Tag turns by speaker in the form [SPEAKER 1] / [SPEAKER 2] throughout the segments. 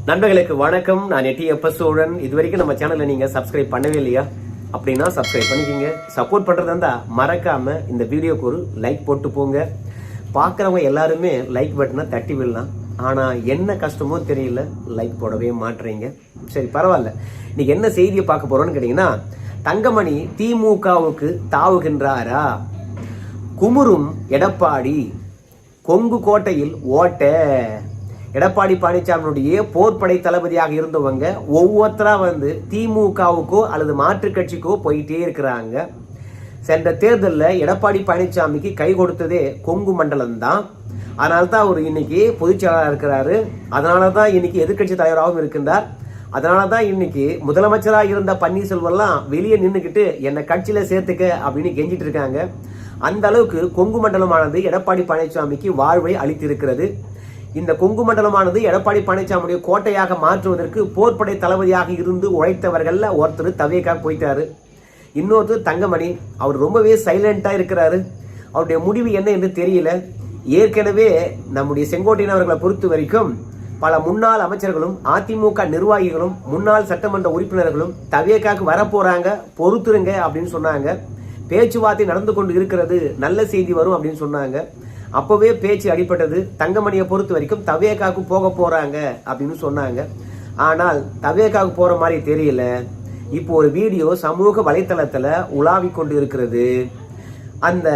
[SPEAKER 1] நண்பர்களுக்கு வணக்கம். நான் எட்டி சோழன். இது வரைக்கும் நம்ம சேனலை நீங்க சப்ஸ்கிரைப் பண்ணவே இல்லையா? அப்படின்னா சப்ஸ்கிரைப் பண்ணிக்கிங்க. சப்போர்ட் பண்றதா இருந்தா மறக்காம இந்த வீடியோக்கு ஒரு லைக் போட்டு போங்க. பார்க்குறவங்க எல்லாருமே லைக் பட்டனை தட்டி விடலாம். ஆனா என்ன கஷ்டமோ தெரியல, லைக் போடவே மாட்டுறீங்க. சரி, பரவாயில்ல. இன்னைக்கு என்ன செய்தியை பார்க்க போறோம்னு கேட்டீங்கன்னா, தங்கமணி திமுகவுக்கு தாவுகின்றாரா? குமுறும் எடப்பாடி, கொங்கு கோட்டையில் ஓட்ட. எடப்பாடி பழனிசாமியுடைய போர்ப்படை தளபதியாக இருந்தவங்க ஒவ்வொருத்தரா திமுகவுக்கோ அல்லது மாற்றுக் கட்சிக்கோ போயிட்டே இருக்கிறாங்க. சென்ற தேர்தலில் எடப்பாடி பழனிசாமிக்கு கை கொடுத்ததே கொங்கு மண்டலம் தான். அதனால தான் அவர் இன்னைக்கு பொதுச் செயலாளராக இருக்கிறாரு. அதனால தான் இன்னைக்கு எதிர்கட்சி தலைவராகவும் இருக்கின்றார். அதனால தான் இன்னைக்கு முதலமைச்சராக இருந்த பன்னீர்செல்வம்லாம் வெளியே நின்றுக்கிட்டு என்னை கட்சியில சேர்த்துக்க அப்படின்னு கெஞ்சிட்டு இருக்காங்க. அந்த அளவுக்கு கொங்கு மண்டலமானது எடப்பாடி பழனிசாமிக்கு வாழ்வை அளித்திருக்கிறது. இந்த கொங்கு மண்டலமானது எடப்பாடி பழனிசாமியுடைய கோட்டையாக மாற்றுவதற்கு போர்ப்படை தளபதியாக இருந்து உழைத்தவர்கள் ஒருத்தர் தவேக்காக போயிட்டாரு. இன்னொருத்தர் தங்கமணி. அவர் ரொம்பவே சைலண்டா இருக்கிறாரு. அவருடைய முடிவு என்ன என்று தெரியல. ஏற்கனவே நம்முடைய செங்கோட்டையன் அவர்களை பொறுத்த வரைக்கும் பல முன்னாள் அமைச்சர்களும் அதிமுக நிர்வாகிகளும் முன்னாள் சட்டமன்ற உறுப்பினர்களும் தவேக்காக்கு வரப்போறாங்க, பொறுத்துருங்க அப்படின்னு சொன்னாங்க. பேச்சுவார்த்தை நடந்து கொண்டு இருக்கிறது, நல்ல செய்தி வரும் அப்படின்னு சொன்னாங்க. அப்பவே பேச்சு அடிப்பட்டது. தங்கமணியை பொறுத்த வரைக்கும் தவேக்காக்கு போக போறாங்க அப்படின்னு சொன்னாங்க. ஆனால் தவேக்காக்கு போற மாதிரி தெரியல. இப்போ ஒரு வீடியோ சமூக வலைத்தளத்துல உலாவி கொண்டு இருக்கிறது. அந்த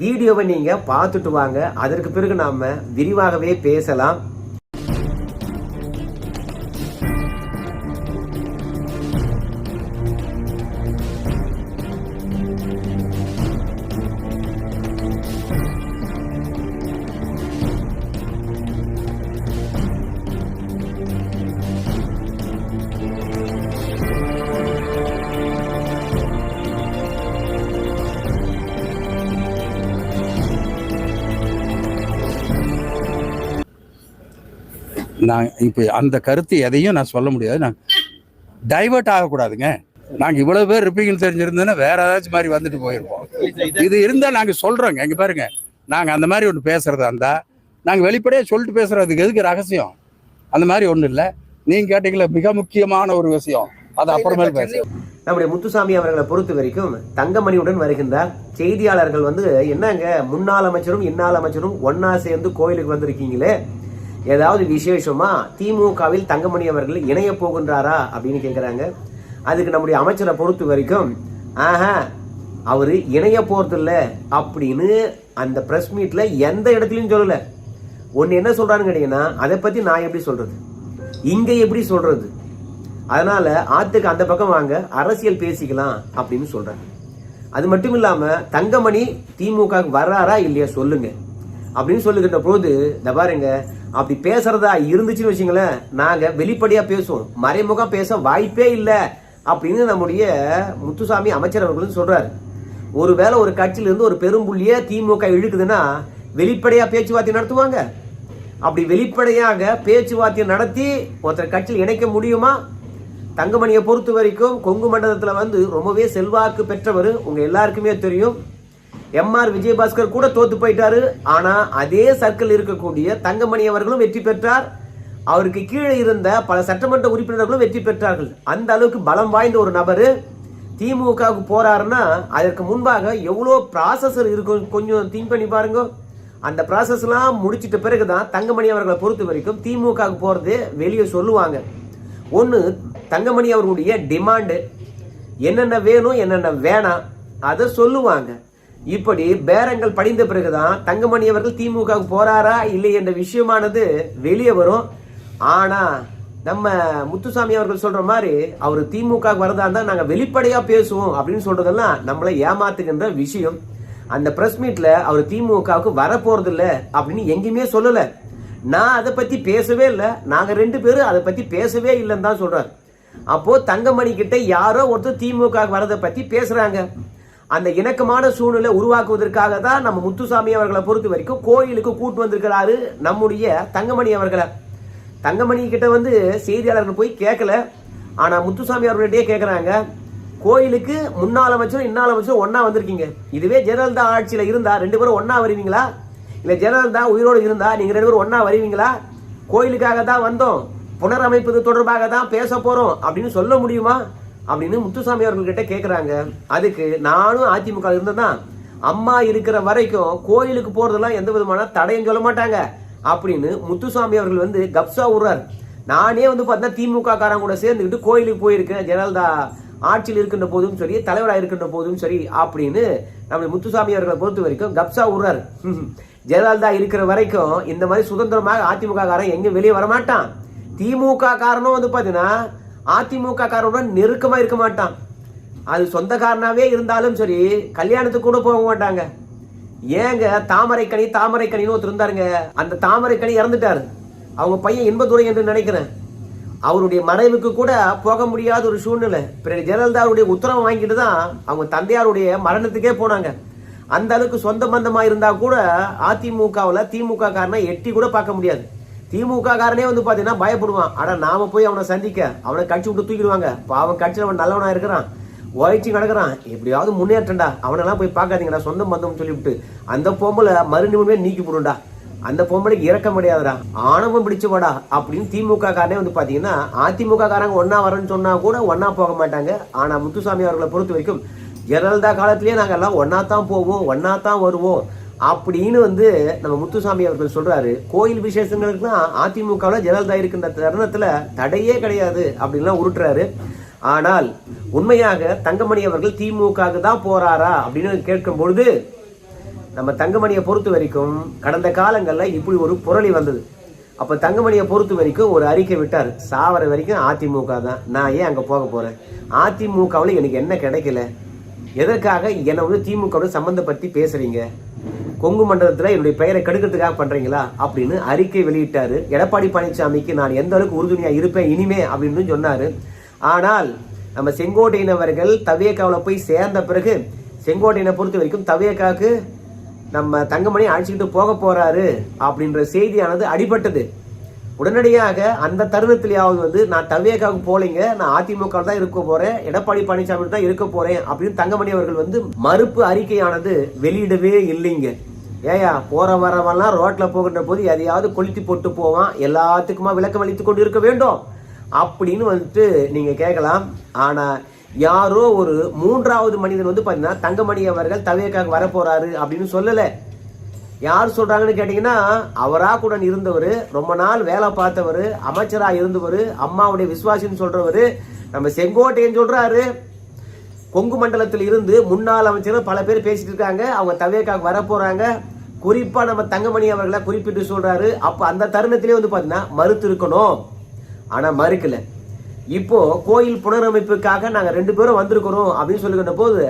[SPEAKER 1] வீடியோவை நீங்க பார்த்துட்டு வாங்க. அதற்கு பிறகு நாம விரிவாகவே பேசலாம்.
[SPEAKER 2] நான் இப்போ அந்த கருத்து எதையும் நான் சொல்ல முடியாது. நான் டைவர்ட் ஆகக்கூடாதுங்க. நாங்கள் இவ்வளோ பேர் இருப்பீங்கன்னு தெரிஞ்சிருந்தோன்னா வேற ஏதாச்சும் மாதிரி வந்துட்டு போயிருப்போம். இது இருந்தால் நாங்கள் சொல்கிறோங்க. இங்கே பாருங்க, நாங்கள் அந்த மாதிரி ஒன்று பேசுகிறதா இருந்தால் நாங்கள் வெளிப்படையாக சொல்லிட்டு பேசுகிறதுக்கு எதுக்கு ரகசியம்? அந்த மாதிரி ஒன்றும் இல்லை. நீங்கள் கேட்டீங்களா, மிக முக்கியமான ஒரு விஷயம், அது அப்புறமேல் பேசுகிறோம்.
[SPEAKER 1] நம்முடைய முத்துசாமி அவர்களை பொறுத்த வரைக்கும் தங்கமணியுடன் வருகின்றார். செய்தியாளர்கள் என்னங்க முன்னாள் அமைச்சரும் இன்னாள் அமைச்சரும் ஒன்னா சேர்ந்து கோயிலுக்கு வந்திருக்கீங்களே, ஏதாவது விசேஷமா? திமுகவில் தங்கமணி அவர்கள் இணைய போகின்றாரா அப்படின்னு கேட்கிறாங்க. அதுக்கு நம்முடைய அமைச்சரை பொறுத்த வரைக்கும் அவரு இணைய போறது இல்ல அப்படின்னு அந்த பிரஸ் மீட்ல எந்த இடத்துலயும் சொல்லல. ஒன்னு என்ன சொல்றான்னு கேட்டீங்கன்னா, அதை பத்தி நான் எப்படி சொல்றது, இங்க எப்படி சொல்றது? அதனால ஆத்துக்கு அந்த பக்கம் வாங்க, அரசியல் பேசிக்கலாம் அப்படின்னு சொல்றாங்க. அது மட்டும் இல்லாம தங்கமணி திமுக வர்றாரா இல்லையா சொல்லுங்க அப்படின்னு சொல்லுகின்ற போது, இந்த பாருங்க, அப்படி பேசுறதா இருந்துச்சுன்னு வச்சுங்களேன், நாங்க வெளிப்படையா பேசுவோம், மறைமுகம் பேச வாய்ப்பே இல்லை அப்படின்னு நம்முடைய முத்துசாமி அமைச்சர் அவர்களும் சொல்றாரு. ஒருவேளை ஒரு கட்சியில இருந்து ஒரு பெரும்புள்ளிய திமுக இழுக்குதுன்னா வெளிப்படையா பேச்சுவார்த்தை நடத்துவாங்க. அப்படி வெளிப்படையாக பேச்சுவார்த்தை நடத்தி ஒருத்தர் கட்சியில் இணைக்க முடியுமா? தங்கமணியை பொறுத்த வரைக்கும் கொங்கு மண்டலத்துல ரொம்பவே செல்வாக்கு பெற்றவர். உங்க எல்லாருக்குமே தெரியும். எம்ஆர் விஜயபாஸ்கர் கூட தோத்து போயிட்டாரு. ஆனா அதே சர்க்கிள் இருக்கக்கூடிய தங்கமணி அவர்களும் வெற்றி பெற்றார். அவருக்கு கீழே இருந்த பல சட்டமன்ற உறுப்பினர்களும் வெற்றி பெற்றார்கள். அந்த அளவுக்கு பலம் வாய்ந்த ஒரு நபர் திமுகவுக்கு போறாருன்னா அதற்கு முன்பாக எவ்வளோ ப்ராசஸ் இருக்கும், கொஞ்சம் திங்க் பண்ணி பாருங்க. அந்த ப்ராசஸ் எல்லாம் முடிச்சிட்ட பிறகுதான் தங்கமணி அவர்களை பொறுத்த வரைக்கும் திமுகவுக்கு போறது வெளியே சொல்லுவாங்க. ஒன்னு, தங்கமணி அவர்களுடைய டிமாண்டு என்னென்ன வேணும் என்னென்ன வேணாம் அதை சொல்லுவாங்க. இப்படி பேரங்கள் படிந்த பிறகுதான் தங்கமணி அவர்கள் திமுக போறாரா இல்லை என்ற விஷயமானது வெளியே வரும். ஆனா நம்ம முத்துசாமி அவர்கள் சொல்ற மாதிரி அவர் திமுக வரதா இருந்தா நாங்க வெளிப்படையா பேசுவோம் அப்படின்னு சொல்றதெல்லாம் நம்மளை ஏமாத்துகின்ற விஷயம். அந்த பிரஸ் மீட்ல அவர் திமுகவுக்கு வரப்போறது இல்ல அப்படின்னு எங்கேயுமே சொல்லல. நான் அதை பத்தி பேசவே இல்லை, நாங்க ரெண்டு பேரும் அதை பத்தி பேசவே இல்லைன்னு தான் சொல்றாரு. அப்போ தங்கமணி கிட்ட யாரோ ஒருத்தர் திமுக வரதை பத்தி பேசுறாங்க. அந்த இணக்கமான சூழ்நிலை உருவாக்குவதற்காக தான் நம்ம முத்துசாமி அவர்களை பொறுத்த வரைக்கும் கோயிலுக்கு கூட்டு வந்திருக்கிறாரு நம்முடைய தங்கமணி அவர்களை. தங்கமணி கிட்ட செய்தியாளர்கள் போய் கேட்கல. ஆனா முத்துசாமி அவர்களிடையே கேட்கிறாங்க, கோயிலுக்கு முன்னாள் அமைச்சரும் இன்னாள் அமைச்சரும் ஒன்னா வந்திருக்கீங்க. இதுவே ஜெயலலிதா ஆட்சியில இருந்தா ரெண்டு பேரும் ஒன்னா வருவீங்களா? இல்ல ஜெயலலிதா உயிரோடு இருந்தா நீங்க ரெண்டு பேரும் ஒன்னா வருவீங்களா? கோயிலுக்காக தான் வந்தோம், புனரமைப்பது தொடர்பாக தான் பேச போறோம் அப்படின்னு சொல்ல முடியுமா அப்படின்னு முத்துசாமி அவர்கள்கிட்ட கேட்குறாங்க. அதுக்கு நானும் அதிமுக இருந்ததான், அம்மா இருக்கிற வரைக்கும் கோயிலுக்கு போறதெல்லாம் எந்த விதமான தடையும் சொல்ல மாட்டாங்க அப்படின்னு முத்துசாமி அவர்கள் வந்து கப்சா விடுறாரு. நானே வந்து பார்த்தீங்கன்னா திமுக காரங்க கூட சேர்ந்துக்கிட்டு கோயிலுக்கு போயிருக்கேன், ஜெயலலிதா ஆட்சியில் இருக்கின்ற போதும் சரி, தலைவராக இருக்கின்ற போதும் சரி அப்படின்னு நம்ம முத்துசாமி அவர்களை பொறுத்த வரைக்கும் கப்சா விடுறாரு. ஜெயலலிதா இருக்கிற வரைக்கும் இந்த மாதிரி சுதந்திரமாக அதிமுக காரன் எங்கேயும் வெளியே வரமாட்டான். திமுக காரனும் வந்து பார்த்தீங்கன்னா அதிமுக காரனுடன் நெருக்கமாக இருக்க மாட்டான். அது சொந்தக்காரனாவே இருந்தாலும் சரி, கல்யாணத்துக்கு கூட போக மாட்டாங்க. ஏங்க தாமரைக்கணின்னு ஒருத்தர் இருந்தாருங்க, அந்த தாமரைக்கணி இறந்துட்டாரு. அவங்க பையன் இன்பதுரை என்று நினைக்கிறேன். அவருடைய மறைவுக்கு கூட போக முடியாத ஒரு சூழ்நிலை. பிறகு ஜெயலலிதாவுடைய உத்தரவு வாங்கிட்டு தான் அவங்க தந்தையாருடைய மரணத்துக்கே போனாங்க. அந்த அளவுக்கு சொந்த பந்தமா இருந்தா கூட அதிமுகவில் திமுக காரனை எட்டி கூட பார்க்க முடியாது. திமுக காரனே வந்து பாத்தீங்கன்னா பயப்படுவான். ஆனா நாம போய் அவனை சந்திக்க, அவனை கட்சி விட்டு தூக்கிடுவாங்க. அவன் கட்சியில் அவன் நல்லவனா இருக்கிறான், உழைச்சி கிடக்குறான், எப்படியாவது முன்னேற்றண்டா, அவனெல்லாம் போய் பார்க்காதீங்கடா, சொந்த பந்தம் சொல்லிவிட்டு அந்த பொம்பளை மறுநிமிடமே நீக்கி போடுண்டா, அந்த பொம்பளைக்கு இறக்க முடியாதுடா, ஆணவம் பிடிச்சுவாடா அப்படின்னு திமுக காரனே வந்து பாத்தீங்கன்னா அதிமுக காரங்க ஒன்னா வரேன்னு சொன்னா கூட ஒன்னா போக மாட்டாங்க. ஆனா முத்துசாமி அவர்களை பொறுத்த வரைக்கும் ஜெயலலிதா காலத்திலேயே நாங்க எல்லாம் ஒன்னா தான் போவோம், ஒன்னா தான் வருவோம் அப்படின்னு வந்து நம்ம முத்துசாமி அவர்கள் சொல்றாரு. கோயில் விசேஷங்களுக்குலாம் அதிமுகவில் ஜெயலலிதா இருக்கின்ற தருணத்துல தடையே கிடையாது அப்படின்லாம் உருட்டுறாரு. ஆனால் உண்மையாக தங்கமணி அவர்கள் திமுக தான் போறாரா அப்படின்னு கேட்கும் பொழுது நம்ம தங்கமணியை பொறுத்த வரைக்கும் கடந்த காலங்களில் இப்படி ஒரு புரளி வந்தது. அப்ப தங்கமணியை பொறுத்த வரைக்கும் ஒரு அறிக்கை விட்டார், சாவர வரைக்கும் அதிமுக தான், நான் ஏன் அங்க போக போறேன், அதிமுகவில் எனக்கு என்ன கிடைக்கல, எதற்காக என்னை வந்து திமுக சம்பந்தப்படுத்தி பேசுறீங்க, கொங்கு மண்டலத்தில் என்னுடைய பெயரை கெடுக்கிறதுக்காக பண்றீங்களா அப்படின்னு அறிக்கை வெளியிட்டாரு. எடப்பாடி பழனிசாமிக்கு நான் எந்த அளவுக்கு உறுதுணையா இருப்பேன் இனிமே அப்படின்னு சொன்னாரு. ஆனால் நம்ம செங்கோட்டையன் அவர்கள் தவேகாவில் போய் சேர்ந்த பிறகு செங்கோட்டையனை பொறுத்த வரைக்கும் தவேகாவுக்கு நம்ம தங்கமணி அழைச்சிக்கிட்டு போக போறாரு அப்படின்ற செய்தியானது அடிபட்டது. உடனடியாக அந்த தருணத்திலேயாவது வந்து நான் தவேகாவுக்கு போலீங்க, நான் அதிமுக தான் இருக்க போறேன், எடப்பாடி பழனிசாமி தான் இருக்க போறேன் அப்படின்னு தங்கமணி அவர்கள் வந்து மறுப்பு அறிக்கையானது வெளியிடவே இல்லைங்க. ஏயா போற வரவெல்லாம் ரோட்ல போகின்ற போது எதையாவது கொளுத்தி போட்டு போவான், எல்லாத்துக்குமா விளக்கம் அளித்து கொண்டு இருக்க வேண்டும் அப்படின்னு வந்துட்டு நீங்க கேட்கலாம். ஆனா யாரோ ஒரு மூன்றாவது மனிதன் வந்து பாத்தீங்கன்னா தங்கமணி அவர்கள் தவேகாவுக்கு வர போறாரு அப்படின்னு சொல்லல. யார் சொல்றாங்கன்னு கேட்டீங்கன்னா அவரா கூட இருந்தவர், ரொம்ப நாள் வேலை பார்த்தவர், அமைச்சரா இருந்தவர், அம்மாவுடைய விசுவாசின்னு சொல்றவர் நம்ம செங்கோட்டையன் சொல்றாரு. கொங்கு மண்டலத்தில் இருந்து முன்னாள் அமைச்சர் பல பேர் பேசிட்டு இருக்காங்க, அவங்க தவேகாவுக்கு வர போறாங்க. குறிப்பா நம்ம தங்கமணி அவர்களை குறிப்பிட்டு சொல்றாரு. அப்ப அந்த தருணத்திலே வந்து பாத்தீங்கன்னா மறுத்து இருக்கணும், ஆனா மறுக்கல. இப்போ கோயில் புனரமைப்புக்காக நாங்க 2 பேரும் வந்திருக்கிறோம் அப்படின்னு சொல்லுகின்ற போது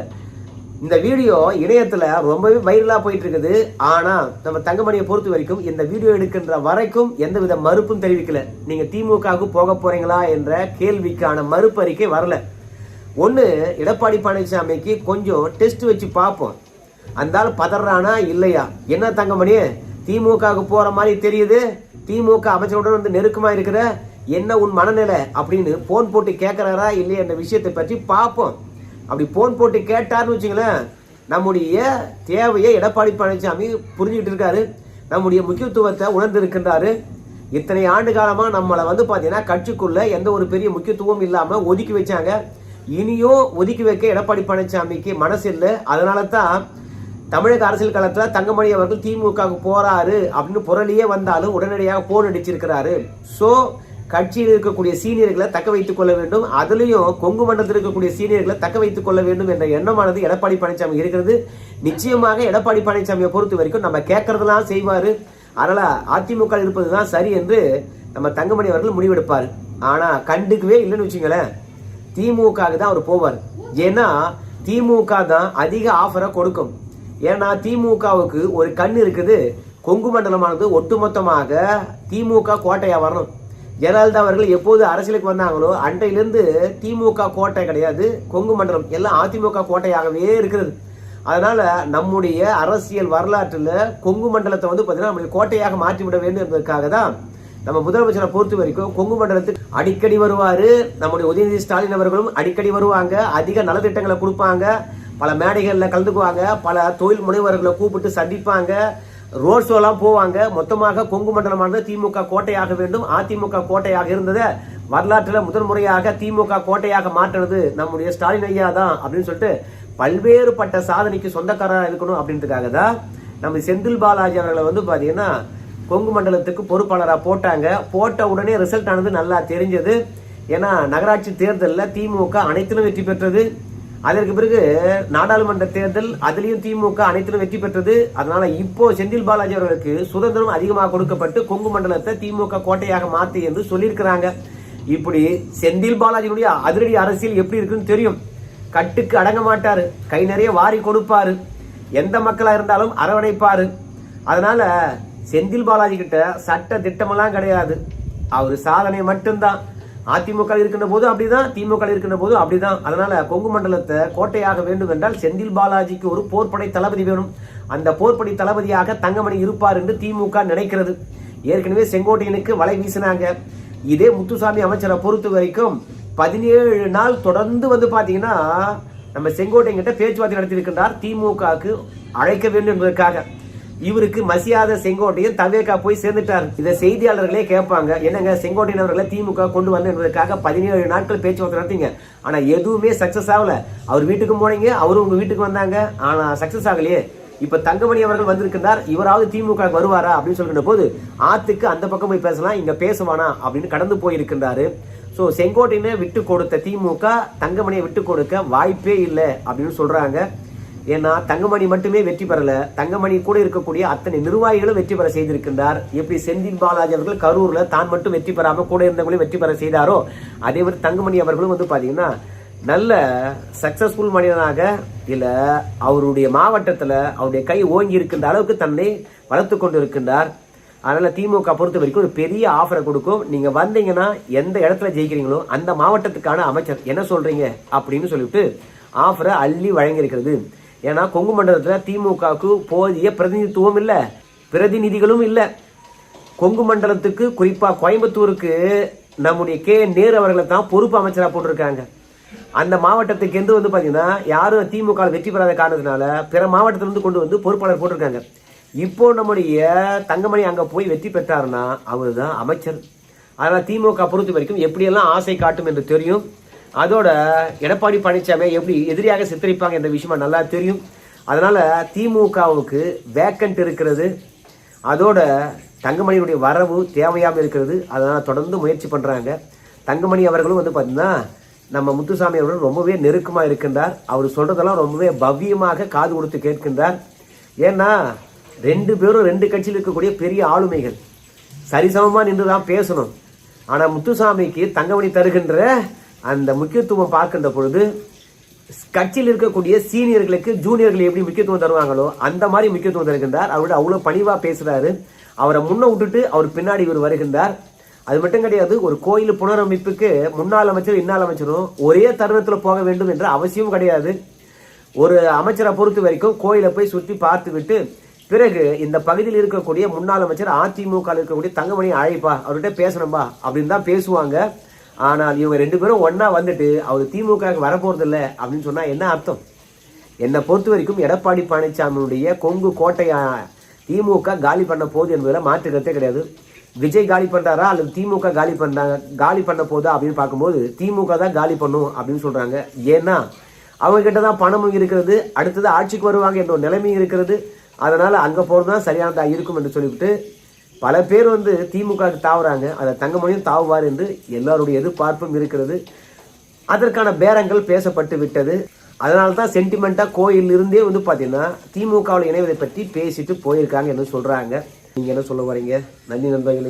[SPEAKER 1] இந்த வீடியோ இணையத்துல ரொம்பவே வைரலா போயிட்டு இருக்குது. ஆனா நம்ம தங்கமணியை பொறுத்த வரைக்கும் இந்த வீடியோ எடுக்கின்ற வரைக்கும் எந்தவித மறுப்பும் தெரிவிக்கல. நீங்க திமுகவுக்கு போக போறீங்களா என்ற கேள்விக்கான மறுப்பு அறிக்கை வரல. ஒண்ணு எடப்பாடி பழனிசாமிக்கு கொஞ்சம் டெஸ்ட் வச்சு பார்ப்போம், அந்த ஆள் பதறானா இல்லையா. என்ன தங்கமணி திமுகவுக்கு போற மாதிரி தெரியுது, திமுக அமைச்சருடன் வந்து நெருக்கமா இருக்கிற, என்ன உன் மனநிலை அப்படின்னு போன் போட்டு கேட்கிறாரா இல்லையா என்ற விஷயத்தை பற்றி பார்ப்போம். அப்படி போன் போட்டு கேட்டார்னு வச்சுங்களேன், நம்முடைய தேவையை எடப்பாடி பழனிசாமி புரிஞ்சுக்கிட்டு இருக்காரு, நம்முடைய முக்கியத்துவத்தை உணர்ந்து இருக்கின்றாரு. இத்தனை ஆண்டு காலமா நம்மளை வந்து பாத்தீங்கன்னா கட்சிக்குள்ள எந்த ஒரு பெரிய முக்கியத்துவம் இல்லாம ஒதுக்கி வச்சாங்க. இனியும் ஒதுக்கி வைக்க எடப்பாடி பழனிசாமிக்கு மனசு இல்லை. அதனால தான் தமிழக அரசியல் களத்துல தங்கமணி அவர்கள் திமுகவுக்கு போறாரு அப்படின்னு புரளியே வந்தாலும் உடனடியாக போன் அடிச்சிருக்கிறாரு. சோ கட்சியில் இருக்கக்கூடிய சீனியர்களை தக்க வைத்துக் கொள்ள வேண்டும், அதுலயும் கொங்கு மண்டலத்தில் இருக்கக்கூடிய சீனியர்களை தக்க வைத்துக் கொள்ள வேண்டும் என்ற எண்ணமானது எடப்பாடி பழனிசாமி இருக்கிறது. நிச்சயமாக எடப்பாடி பழனிசாமியை பொறுத்த வரைக்கும் நம்ம கேட்கறதெல்லாம் செய்வாரு. அதனால அதிமுக இருப்பதுதான் சரி என்று நம்ம தங்கமணி அவர்கள் முடிவெடுப்பார். ஆனா கண்டுக்கவே இல்லைன்னு வச்சுங்களேன், திமுக தான் அவர் போவார். ஏன்னா திமுக தான் அதிக ஆஃபரை கொடுக்கும். ஏன்னா திமுகவுக்கு ஒரு கண் இருக்குது, கொங்கு மண்டலமானது ஒட்டுமொத்தமாக திமுக கோட்டையா வரணும். ஜெயலலிதா அவர்கள் எப்போது அரசியலுக்கு வந்தாங்களோ அன்றையிலிருந்து திமுக கோட்டை கிடையாது, கொங்கு மண்டலம் எல்லாம் அதிமுக கோட்டையாகவே இருக்கிறது. அதனால நம்முடைய அரசியல் வரலாற்றுல கொங்கு மண்டலத்தை வந்து பாத்தீங்கன்னா நம்முடைய கோட்டையாக மாற்றிவிட வேண்டும் என்பதற்காக தான் நம்ம முதலமைச்சரை பொறுத்த வரைக்கும் கொங்கு மண்டலத்துக்கு அடிக்கடி வருவாரு. நம்முடைய உதயநிதி ஸ்டாலின் அவர்களும் அடிக்கடி வருவாங்க, அதிக நலத்திட்டங்களை கொடுப்பாங்க, பல மேடைகளில் கலந்துக்குவாங்க, பல தொழில் முனைவர்களை கூப்பிட்டு சந்திப்பாங்க. ரோட் ஷோலாம் போவாங்க. மொத்தமாக கொங்கு மண்டலமானது திமுக கோட்டையாக வேண்டும். அதிமுக கோட்டையாக இருந்ததை வரலாற்றில் முதல் முறையாக திமுக கோட்டையாக மாற்றினது நம்முடைய ஸ்டாலின் ஐயா தான் அப்படின்னு சொல்லிட்டு பல்வேறுபட்ட சாதனைக்கு சொந்தக்காரராக இருக்கணும் அப்படின்றதுக்காக தான் நம்ம செந்தில் பாலாஜி அவர்களை வந்து பாத்தீங்கன்னா கொங்கு மண்டலத்துக்கு பொறுப்பாளராக போட்டாங்க. போட்ட உடனே ரிசல்ட் ஆனது நல்லா தெரிஞ்சது. ஏன்னா நகராட்சி தேர்தலில் திமுக அனைத்திலும் வெற்றி பெற்றது. அதற்கு பிறகு நாடாளுமன்ற தேர்தல் அதுலயும் திமுக அனைத்திலும் வெற்றி பெற்றது. அதனால இப்போ செந்தில் பாலாஜி அவர்களுக்கு சுதந்திரம் அதிகமாக கொடுக்கப்பட்டு கொங்கு மண்டலத்தை திமுக கோட்டையாக மாத்தி என்று சொல்லியிருக்கிறாங்க. இப்படி செந்தில் பாலாஜியுடைய அதிரடி அரசியல் எப்படி இருக்குன்னு தெரியும். கட்டுக்கு அடங்க மாட்டாரு, கை நிறைய வாரி கொடுப்பாரு, எந்த மக்களா இருந்தாலும் அரவணைப்பாரு. அதனால செந்தில் பாலாஜி கிட்ட சட்ட திட்டமெல்லாம் கிடையாது, அவரு சாதனை மட்டும்தான். அதிமுக இருக்கின்ற போது அப்படிதான், திமுக இருக்கின்ற போது அப்படிதான். அதனால கொங்கு மண்டலத்தை கோட்டையாக வேண்டும் என்றால் செந்தில் பாலாஜிக்கு ஒரு போர்ப்படை தளபதி வேணும். அந்த போர்ப்படை தளபதியாக தங்கமணி இருப்பார் என்று திமுக நினைக்கிறது. ஏற்கனவே செங்கோட்டையனுக்கு வலை வீசினாங்க. இதே முத்துசாமி அமைச்சரை பொறுத்த வரைக்கும் 17 நாள் தொடர்ந்து வந்து பாத்தீங்கன்னா நம்ம செங்கோட்டையன் கிட்ட பேச்சுவார்த்தை நடத்தி இருக்கின்றார். திமுகவுக்கு அழைக்க வேண்டும் என்பதற்காக. இவருக்கு மசியாத செங்கோட்டையன் தவேகா போய் சேர்ந்துட்டார். இதை செய்தியாளர்களே கேட்பாங்க, என்னங்க செங்கோட்டையன் அவர்களை திமுக கொண்டு வரணும் என்பதற்காக 17 நாட்கள் பேச்சுவார்த்தை நடத்தீங்க, ஆனா எதுவுமே சக்சஸ் ஆகல. அவர் வீட்டுக்கு போனீங்க, அவரும் உங்க வீட்டுக்கு வந்தாங்க, ஆனா சக்சஸ் ஆகலையே. இப்ப தங்கமணி அவர்கள் வந்திருக்கிறார், இவராவது திமுக வருவாரா அப்படின்னு சொல்கின்ற போது ஆத்துக்கு அந்த பக்கம் போய் பேசலாம், இங்க பேசுவானா அப்படின்னு கடந்து போயிருக்கின்றாரு. சோ செங்கோட்டையனை விட்டு கொடுத்த திமுக தங்கமணியை விட்டு கொடுக்க வாய்ப்பே இல்லை அப்படின்னு சொல்றாங்க. ஏன்னா தங்கமணி மட்டுமே வெற்றி பெறல, தங்கமணி கூட இருக்கக்கூடிய அத்தனை நிர்வாகிகளும் வெற்றி பெற செய்திருக்கின்றார். எப்படி செந்தில் பாலாஜி அவர்கள் கரூர்ல தான் மட்டும் வெற்றி பெறாம கூட இருந்தவங்களையும் வெற்றி பெற செய்தாரோ அதே மாதிரி தங்கமணி அவர்களும் வந்து பாத்தீங்கன்னா நல்ல சக்சஸ்ஃபுல் மனிதனாக இல்ல அவருடைய மாவட்டத்துல அவருடைய கை ஓங்கி இருக்கின்ற அளவுக்கு தன்னை வளர்த்து கொண்டு இருக்கின்றார். அதனால திமுக பொறுத்த வரைக்கும் ஒரு பெரிய ஆஃபரை கொடுக்கும். நீங்க வந்தீங்கன்னா எந்த இடத்துல ஜெயிக்கிறீங்களோ அந்த மாவட்டத்துக்கான அமைச்சர் என்ன சொல்றீங்க அப்படின்னு சொல்லிட்டு ஆஃபரை அள்ளி வழங்கியிருக்கிறது. ஏன்னா கொங்கு மண்டலத்துல திமுகவுக்கு போதிய பிரதிநிதித்துவம் இல்ல, பிரதிநிதிகளும் இல்ல. கொங்கு மண்டலத்துக்கு குறிப்பா கோயம்புத்தூருக்கு நம்முடைய நேரு அவர்களை தான் பொறுப்பு அமைச்சரா போட்டிருக்காங்க. அந்த மாவட்டத்துக்கு என்று வந்து பாத்தீங்கன்னா யாரும் திமுக வெற்றி பெறாத காரணத்தினால பிற மாவட்டத்திலிருந்து கொண்டு வந்து பொறுப்பாளர் போட்டிருக்காங்க. இப்போ நம்முடைய தங்கமணி அங்க போய் வெற்றி பெற்றாருன்னா அவரு தான் அமைச்சர். அதனால திமுக பொறுத்த வரைக்கும் எப்படியெல்லாம் ஆசை காட்டும் என்று தெரியும். அதோட எடப்பாடி பழனிசாமி எப்படி எதிரியாக சித்தரிப்பாங்க என்ற விஷயமா நல்லா தெரியும். அதனால திமுகவுக்கு வேக்கண்ட் இருக்கிறது. அதோட தங்கமணியுடைய வரவு தேவையாம இருக்கிறது. அதனால தொடர்ந்து முயற்சி பண்றாங்க. தங்கமணி அவர்களும் வந்து பாத்தீங்கன்னா நம்ம முத்துசாமி அவர்கள் ரொம்பவே நெருக்கமா இருக்கின்றார். அவர் சொல்றதெல்லாம் ரொம்பவே பவ்யமாக காது கொடுத்து கேட்கின்றார். ஏன்னா 2 பேரும் 2 கட்சியில் இருக்கக்கூடிய பெரிய ஆளுமைகள், சரிசமமா நின்றுதான் பேசணும். ஆனா முத்துசாமிக்கு தங்கமணி தருகின்ற அந்த முக்கியத்துவம் பார்க்கின்ற பொழுது கட்சியில் இருக்கக்கூடிய சீனியர்களுக்கு ஜூனியர்கள் எப்படி முக்கியத்துவம் தருவாங்களோ அந்த மாதிரி முக்கியத்துவம் தருகின்றார். அவரோட அவ்வளவு பணிவா பேசுறாரு. அவரை முன்ன விட்டுட்டு அவர் பின்னாடி இவர் வருகின்றார். அது மட்டும் கிடையாது, ஒரு கோயில் புனரமைப்புக்கு முன்னாள் அமைச்சரும் இன்னாள் அமைச்சரும் ஒரே தருணத்தில் போக வேண்டும் என்ற அவசியம் கிடையாது. ஒரு அமைச்சரை பொறுத்த வரைக்கும் கோயிலை போய் சுற்றி பார்த்து விட்டு பிறகு இந்த பகுதியில் இருக்கக்கூடிய முன்னாள் அமைச்சர் அதிமுக இருக்கக்கூடிய தங்கமணி அழைப்பா, அவர்கிட்ட பேசணும்பா அப்படின்னு தான் பேசுவாங்க. ஆனால் இவங்க 2 பேரும் ஒன்னா வந்துட்டு அவர் திமுக வரப்போறது இல்லை அப்படின்னு சொன்னா என்ன அர்த்தம்? என்னை பொறுத்த வரைக்கும் எடப்பாடி பழனிசாமியுடைய கொங்கு கோட்டையா திமுக காலி பண்ண போகுது என்பதில் மாற்றுக்கிறதே கிடையாது. விஜய் காலி பண்றாரா அல்லது திமுக காலி பண்ண போதா அப்படின்னு பார்க்கும்போது திமுக தான் காலி பண்ணும் அப்படின்னு சொல்றாங்க. ஏன்னா அவங்க கிட்டதான் பணமும் இருக்கிறது, அடுத்தது ஆட்சிக்கு வருவாங்க என்ற ஒரு நிலைமையும் இருக்கிறது. அதனால அங்க போறதுதான் சரியானதா இருக்கும் என்று சொல்லிவிட்டு பல பேர் வந்து திமுக தாவுறாங்க. அதை தங்கமணியும் தாவுவார் என்று எல்லாருடைய எதிர்பார்ப்பும் இருக்கிறது. அதற்கான பேரங்கள் பேசப்பட்டு விட்டது. அதனால்தான் சென்டிமெண்டா கோயில் இருந்தே வந்து பாத்தீங்கன்னா திமுகவில் இணைவதை பற்றி பேசிட்டு போயிருக்காங்க என்று சொல்றாங்க. நீங்க என்ன சொல்ல வரீங்க? நன்றி நண்பர்களே.